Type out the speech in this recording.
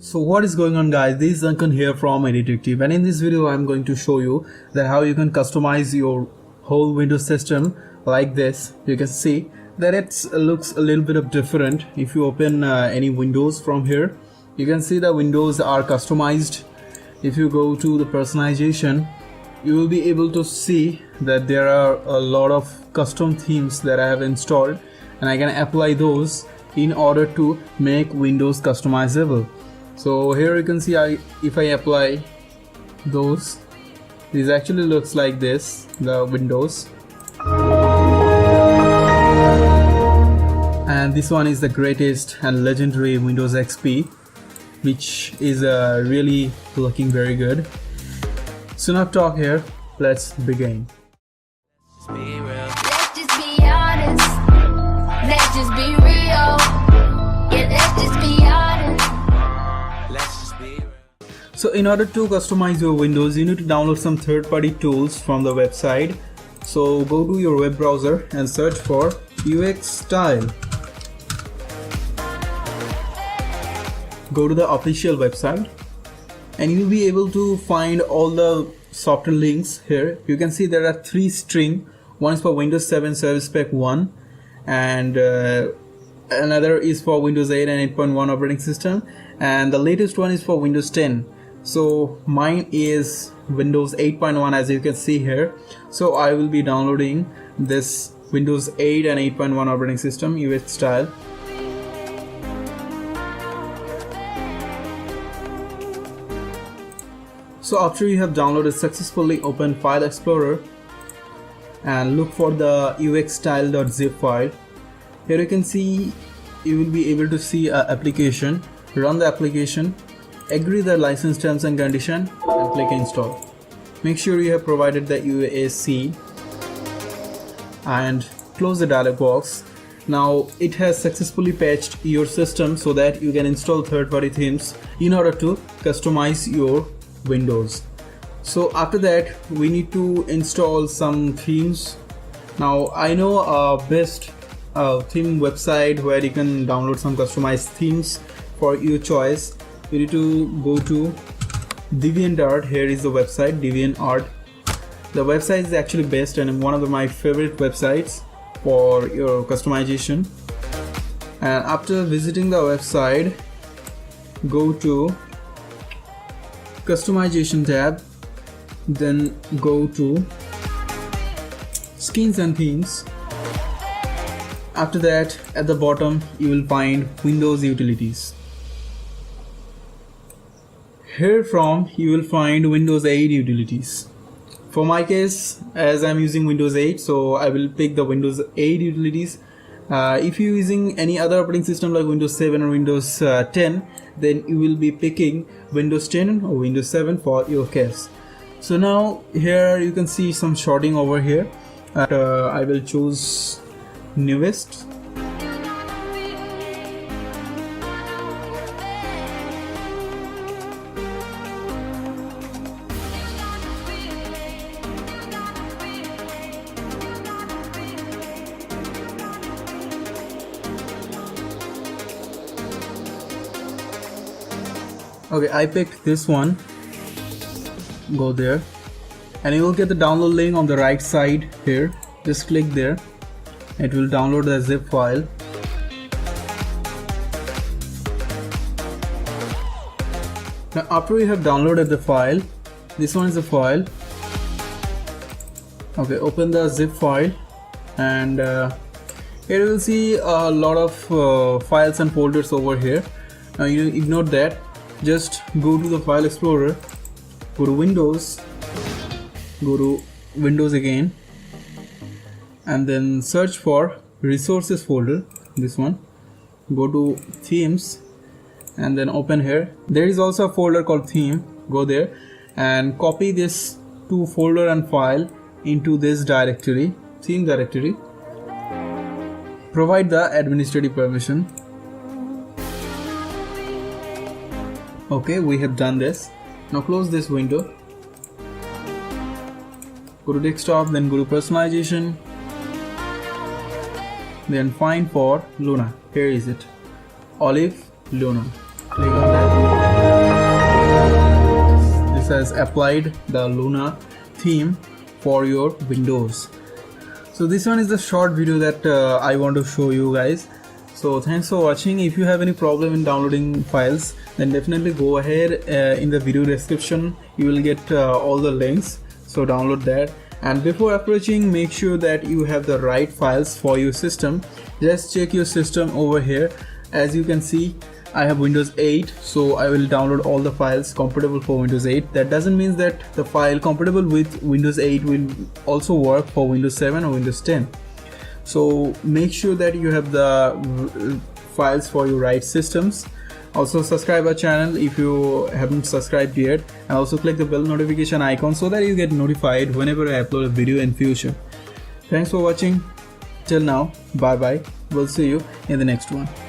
So what is going on, guys? This is Ankan here from Editective, and in this video I'm going to show you that how you can customize your whole Windows system like this. You can see that it looks a little bit of different. If you open any Windows from here, you can see the windows are customized. If you go to the personalization, you will be able to see that there are a lot of custom themes that I have installed, and I can apply those in order to make Windows customizable. So here you can see if I apply those, this actually looks like this, the windows. And this one is the greatest and legendary Windows XP, which is really looking very good. So enough talk here, let's begin. Let's just be honest. Let's just be real. Yeah, let's just be honest. So in order to customize your Windows, you need to download some third-party tools from the website. So go to your web browser and search for UX Style. Go to the official website and you'll be able to find all the software links here. You can see there are 3 strings. One is for Windows 7 Service Pack 1 and another is for Windows 8 and 8.1 operating system, and the latest one is for Windows 10. So mine is Windows 8.1, as you can see here. So I will be downloading this Windows 8 and 8.1 operating system UX Style. So after you have downloaded successfully, open File Explorer and look for the uxstyle.zip file. Here you can see, you will be able to see an application. Run the application, agree the license terms and condition, and click install. Make sure you have provided the UAC and close the dialog box. Now it has successfully patched your system so that you can install third-party themes in order to customize your Windows. So after that, we need to install some themes. Now I know a best theme website where you can download some customized themes for your choice. You need to go to DeviantArt. Here is the website, DeviantArt. The website is actually best and one of my favorite websites for your customization. And after visiting the website, go to Customization tab, then go to Skins and Themes. After that, at the bottom you will find Windows Utilities. Here from you will find Windows 8 utilities. For my case, as I'm using Windows 8, so I will pick the Windows 8 utilities. If you're using any other operating system like Windows 7 or Windows 10, then you will be picking Windows 10 or Windows 7 for your case. So now here you can see some sorting over here. I will choose newest. Okay, I picked this one. Go there and you will get the download link on the right side here. Just click there. It will download the zip file. Now after you have downloaded the file, this one is the file. Okay, open the zip file and here you will see a lot of files and folders over here. Now you ignore that. Just go to the File Explorer, go to Windows, go to Windows again, and then search for Resources folder, this one. Go to Themes and then open here. There is also a folder called Theme. Go there and copy this to folder and file into this directory, theme directory. Provide the administrative permission. Okay, we have done this. Now close this window. Go to desktop, then go to personalization. Then find for Luna. Here is it. Olive Luna. Click on that. has applied the Luna theme for your Windows. So this one is the short video that I want to show you guys. So thanks for watching. If you have any problem in downloading files, then definitely go ahead, in the video description you will get all the links, so download that. And before approaching, make sure that you have the right files for your system. Just check your system over here. As you can see, I have Windows 8, so I will download all the files compatible for Windows 8. That doesn't mean that the file compatible with Windows 8 will also work for Windows 7 or Windows 10. So make sure that you have the files for your right systems. Also subscribe our channel if you haven't subscribed yet, and also click the bell notification icon so that you get notified whenever I upload a video in future. Thanks for watching. Till now, bye bye. We'll see you in the next one.